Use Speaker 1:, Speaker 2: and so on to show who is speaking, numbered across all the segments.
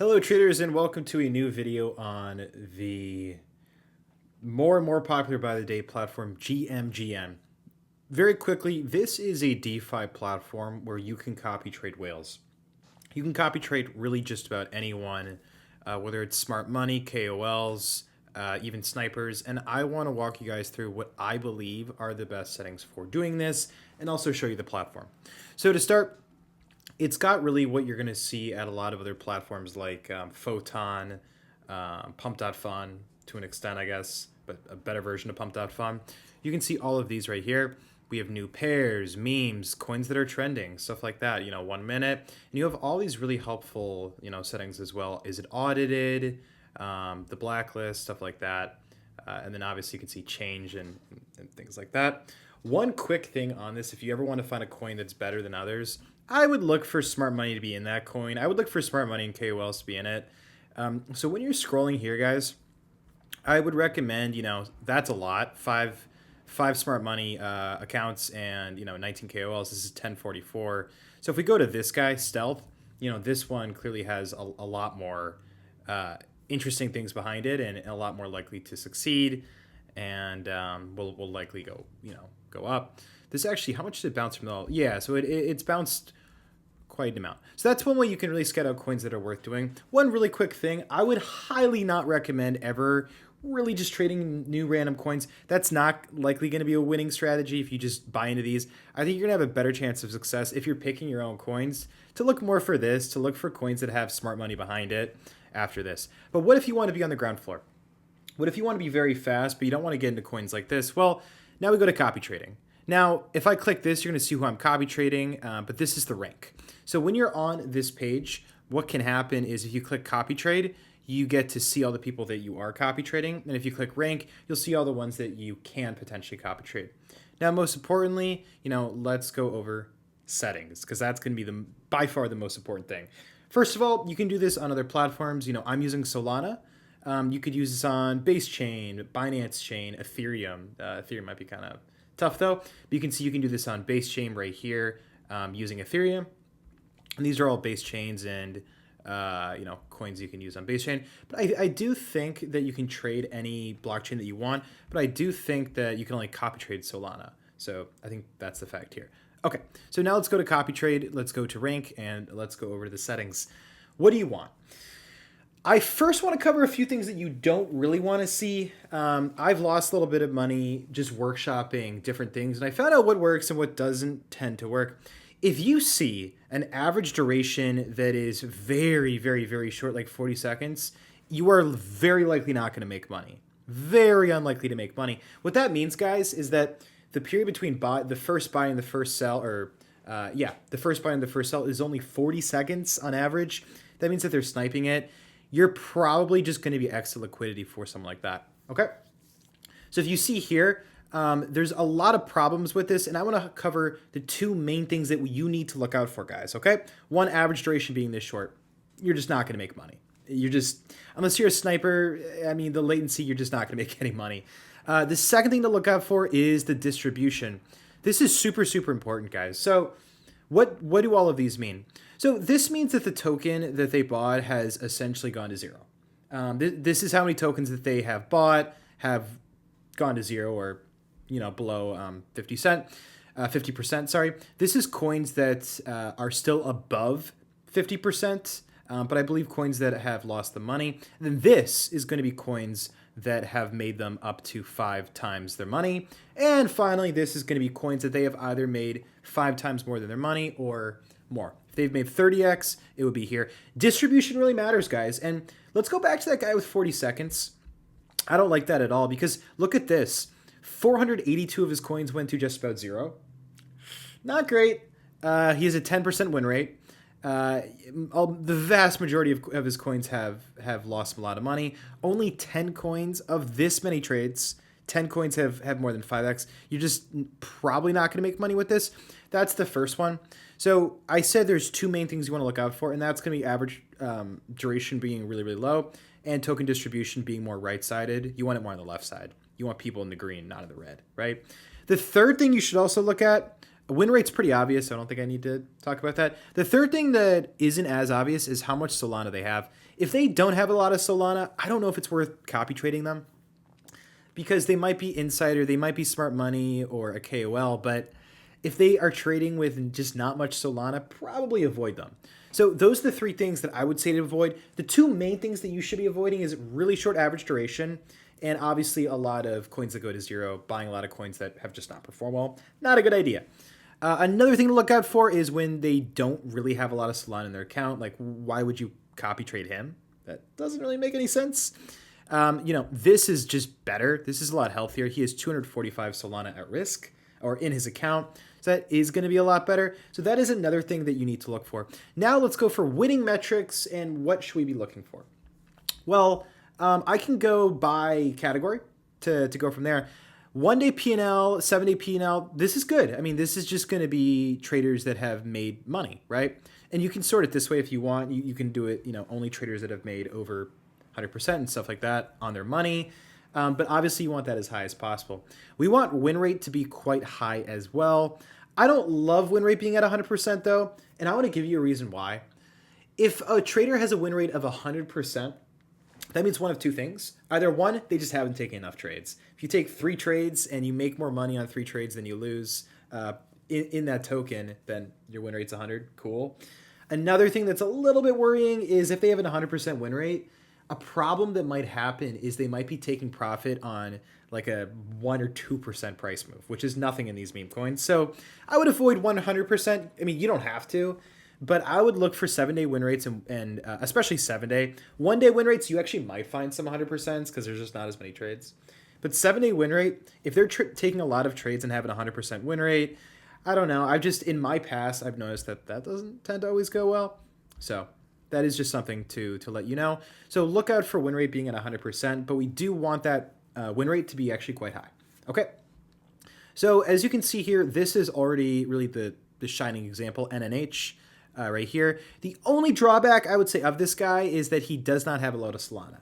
Speaker 1: Hello traders and welcome to a new video on the more and more popular by the day platform GMGN. Very quickly, this is a DeFi platform where you can copy trade whales. You can copy trade really just about anyone, whether it's smart money, KOLs, even snipers, and I want to walk you guys through what I believe are the best settings for doing this and also show you the platform. So to start, it's got really what you're going to see at a lot of other platforms like Photon, Pump.fun to an extent, I guess, but a better version of Pump.fun. You can see all of these right here. We have new pairs, memes, coins that are trending, stuff like that, 1 minute. And you have all these really helpful, settings as well. Is it audited? The blacklist, stuff like that. And then obviously you can see change and things like that. One quick thing on this, if you ever want to find a coin that's better than others, I would look for smart money to be in that coin. I would look for smart money and KOLs to be in it. So when you're scrolling here, guys, I would recommend, that's a lot. Five smart money accounts and, 19 KOLs. This is 1044. So if we go to this guy, Stealth, this one clearly has a lot more interesting things behind it and a lot more likely to succeed. And will likely go up. This actually, how much did it bounce from the? Yeah, so it's bounced quite an amount. So that's one way you can really scout out coins that are worth doing. One really quick thing, I would highly not recommend ever really just trading new random coins. That's not likely going to be a winning strategy if you just buy into these. I think you're going to have a better chance of success if you're picking your own coins to look more for this, to look for coins that have smart money behind it after this. But what if you want to be on the ground floor? What if you want to be very fast, but you don't want to get into coins like this? Well, now we go to copy trading. Now, if I click this, you're going to see who I'm copy trading, but this is the rank. So when you're on this page, what can happen is if you click copy trade, you get to see all the people that you are copy trading. And if you click rank, you'll see all the ones that you can potentially copy trade. Now, most importantly, let's go over settings because that's going to be by far the most important thing. First of all, you can do this on other platforms. I'm using Solana. You could use this on Base Chain, Binance Chain, Ethereum. Ethereum might be kind of tough though. But you can see you can do this on Base Chain right here using Ethereum. And these are all base chains and coins you can use on Base Chain. But I do think that you can trade any blockchain that you want. But I do think that you can only copy trade Solana. So I think that's the fact here. Okay, so now let's go to copy trade. Let's go to rank and let's go over to the settings. What do you want? I first want to cover a few things that you don't really want to see. I've lost a little bit of money just workshopping different things, and I found out what works and what doesn't tend to work. If you see an average duration that is very, very, very short, like 40 seconds, you are very likely not going to make money. Very unlikely to make money. What that means, guys, is that the period between the first buy and the first sell, the first buy and the first sell is only 40 seconds on average. That means that they're sniping it. You're probably just going to be extra liquidity for something like that. Okay. So if you see here, there's a lot of problems with this, and I want to cover the two main things that you need to look out for, guys. Okay. One, average duration being this short, you're just not going to make money. Unless you're a sniper, the latency, you're just not going to make any money. The second thing to look out for is the distribution. This is super, super important, guys. So what do all of these mean? So this means that the token that they bought has essentially gone to zero. This is how many tokens that they have bought have gone to zero or, below 50%. Sorry. This is coins that are still above 50%, but I believe coins that have lost the money. And then this is going to be coins that have made them up to 5 times their money. And finally, this is going to be coins that they have either made 5 times more than their money or more. If they've made 30x, it would be here. Distribution really matters, guys. And let's go back to that guy with 40 seconds. I don't like that at all because look at this. 482 of his coins went to just about zero. Not great. He has a 10% win rate. The vast majority of his coins have lost a lot of money. Only 10 coins of this many trades, 10 coins have more than 5x. You're just probably not going to make money with this. That's the first one. So I said there's two main things you want to look out for, and that's going to be average duration being really, really low and token distribution being more right-sided. You want it more on the left side. You want people in the green, not in the red, right? The third thing you should also look at Win rate's pretty obvious, so I don't think I need to talk about that. The third thing that isn't as obvious is how much Solana they have. If they don't have a lot of Solana, I don't know if it's worth copy trading them, because they might be insider, they might be smart money or a KOL, but if they are trading with just not much Solana, probably avoid them. So those are the three things that I would say to avoid. The two main things that you should be avoiding is really short average duration, and obviously a lot of coins that go to zero, buying a lot of coins that have just not performed well. Not a good idea. Another thing to look out for is when they don't really have a lot of Solana in their account. Like, why would you copy trade him? That doesn't really make any sense. This is just better. This is a lot healthier. He has 245 Solana at risk or in his account. So that is going to be a lot better. So that is another thing that you need to look for. Now let's go for winning metrics and what should we be looking for? Well, I can go by category to go from there. 1 day P&L, 7-day P&L, this is good. I mean, this is just going to be traders that have made money, right? And you can sort it this way if you want. You can do it, only traders that have made over 100% and stuff like that on their money. But obviously you want that as high as possible. We want win rate to be quite high as well. I don't love win rate being at 100% though, and I want to give you a reason why. If a trader has a win rate of 100%, that means one of two things. Either one, they just haven't taken enough trades. If you take 3 trades and you make more money on 3 trades than you lose in that token, then your win rate's 100. Cool. Another thing that's a little bit worrying is if they have an 100% win rate, a problem that might happen is they might be taking profit on like a 1 or 2% price move, which is nothing in these meme coins. So I would avoid 100%. I mean, you don't have to, but I would look for 7-day win rates and especially 7-day. 1-day win rates, you actually might find some 100% because there's just not as many trades. But 7-day win rate, if they're taking a lot of trades and having a 100% win rate, I don't know. In my past, I've noticed that doesn't tend to always go well. So that is just something to let you know. So look out for win rate being at 100%, but we do want that win rate to be actually quite high. Okay. So as you can see here, this is already really the shining example, NNH. Right here. The only drawback I would say of this guy is that he does not have a lot of Solana.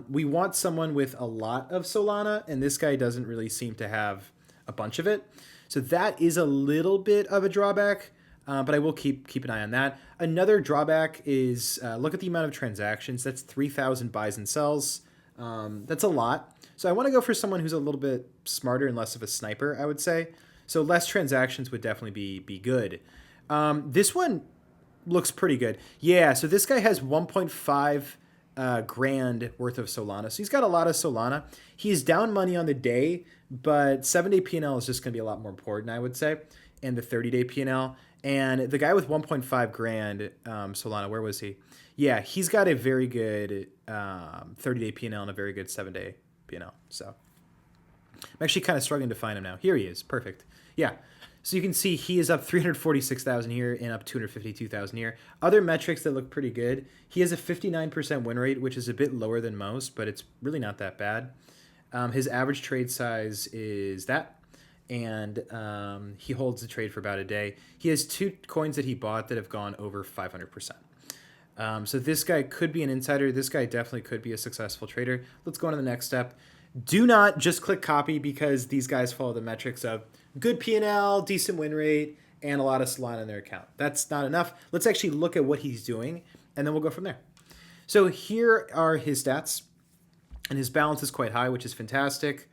Speaker 1: We want someone with a lot of Solana, and this guy doesn't really seem to have a bunch of it. So that is a little bit of a drawback, but I will keep an eye on that. Another drawback is look at the amount of transactions. That's 3,000 buys and sells. That's a lot. So I want to go for someone who's a little bit smarter and less of a sniper, I would say. So less transactions would definitely be good. This one looks pretty good. Yeah, so this guy has 1.5 grand worth of Solana. So he's got a lot of Solana. He's down money on the day, but 7-day P&L is just going to be a lot more important, I would say, and the 30-day P&L. And the guy with 1.5 grand Solana, where was he? Yeah, he's got a very good 30-day P&L and a very good 7-day P&L. So I'm actually kind of struggling to find him now. Here he is. Perfect. Yeah. So you can see he is up 346,000 here and up 252,000 here. Other metrics that look pretty good. He has a 59% win rate, which is a bit lower than most, but it's really not that bad. His average trade size is that, and he holds the trade for about a day. He has 2 coins that he bought that have gone over 500%. So this guy could be an insider. This guy definitely could be a successful trader. Let's go on to the next step. Do not just click copy because these guys follow the metrics of good P&L, decent win rate, and a lot of Solana in their account. That's not enough. Let's actually look at what he's doing, and then we'll go from there. So here are his stats, and his balance is quite high, which is fantastic.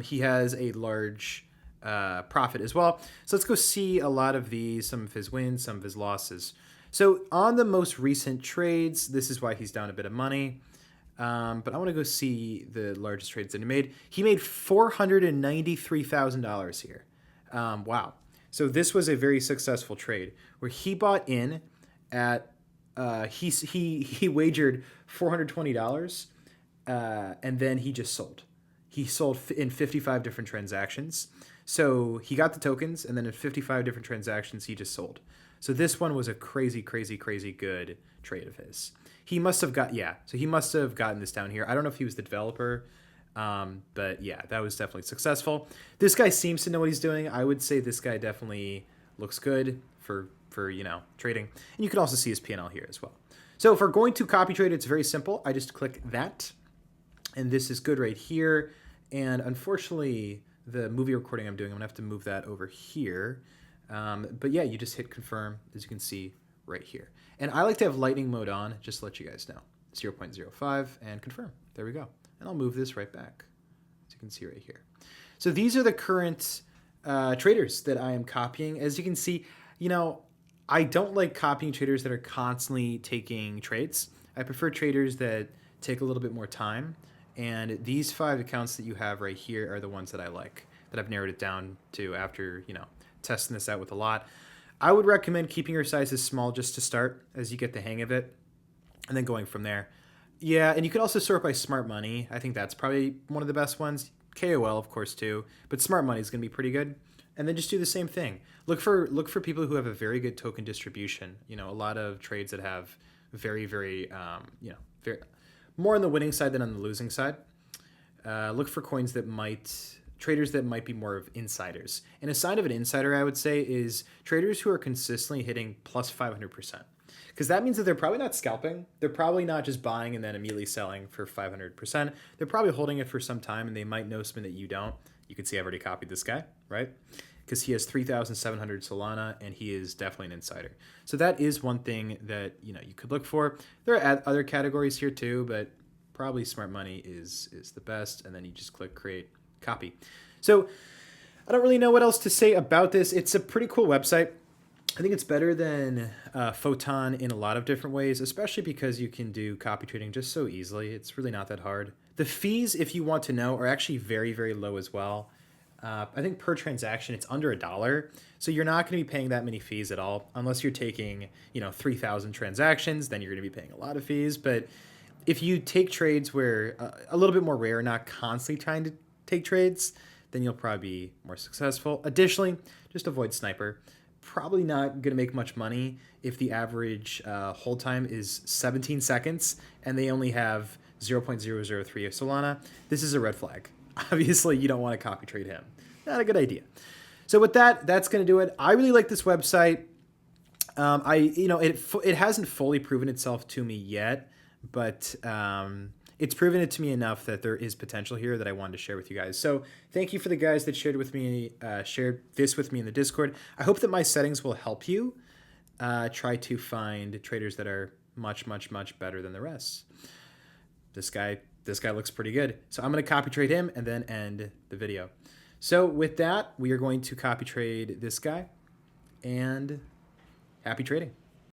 Speaker 1: He has a large profit as well. So let's go see a lot of these, some of his wins, some of his losses. So on the most recent trades, this is why he's down a bit of money. But I want to go see the largest trades that he made. He made $493,000 here. Wow. So this was a very successful trade where he bought in at he wagered $420 and then he just sold. He sold in 55 different transactions. So he got the tokens and then in 55 different transactions he just sold. So this one was a crazy good trade of his. He must have gotten this down here. I don't know if he was the developer, but yeah, that was definitely successful. This guy seems to know what he's doing. I would say this guy definitely looks good for trading. And you can also see his P&L here as well. So if we're going to copy trade, it's very simple. I just click that, and this is good right here. And unfortunately, the movie recording I'm doing, I'm gonna have to move that over here. But yeah, you just hit confirm, as you can see right here. And I like to have lightning mode on, just to let you guys know. 0.05 and confirm. There we go. And I'll move this right back, as you can see right here. So these are the current traders that I am copying. As you can see, you know, I don't like copying traders that are constantly taking trades. I prefer traders that take a little bit more time. And these 5 accounts that you have right here are the ones that I like, that I've narrowed it down to after, you know, testing this out with a lot. I would recommend keeping your sizes small just to start as you get the hang of it, and then going from there. Yeah, and you can also sort by smart money. I think that's probably one of the best ones. KOL, of course, too, but smart money is going to be pretty good. And then just do the same thing. Look for people who have a very good token distribution. You know, a lot of trades that have very, very, very more on the winning side than on the losing side. Look for coins that traders that might be more of insiders. And a sign of an insider, I would say, is traders who are consistently hitting plus 500%. Because that means that they're probably not scalping. They're probably not just buying and then immediately selling for 500%. They're probably holding it for some time, and they might know something that you don't. You can see I've already copied this guy, right? Because he has 3,700 Solana, and he is definitely an insider. So that is one thing that you could look for. There are other categories here too, but probably smart money is the best. And then you just click create copy. So I don't really know what else to say about this. It's a pretty cool website. I think it's better than Photon in a lot of different ways, especially because you can do copy trading just so easily. It's really not that hard. The fees, if you want to know, are actually very, very low as well. I think per transaction, it's under $1. So you're not going to be paying that many fees at all, unless you're taking, 3,000 transactions, then you're going to be paying a lot of fees. But if you take trades where a little bit more rare, not constantly trying to take trades, then you'll probably be more successful. Additionally, just avoid sniper. Probably not going to make much money if the average hold time is 17 seconds and they only have 0.003 of Solana. This is a red flag. Obviously, you don't want to copy trade him. Not a good idea. So with that, that's going to do it. I really like this website. It hasn't fully proven itself to me yet, but it's proven it to me enough that there is potential here that I wanted to share with you guys. So thank you for the guys that shared this with me in the Discord. I hope that my settings will help you try to find traders that are much, much, much better than the rest. This guy looks pretty good. So I'm going to copy trade him and then end the video. So with that, we are going to copy trade this guy, and happy trading.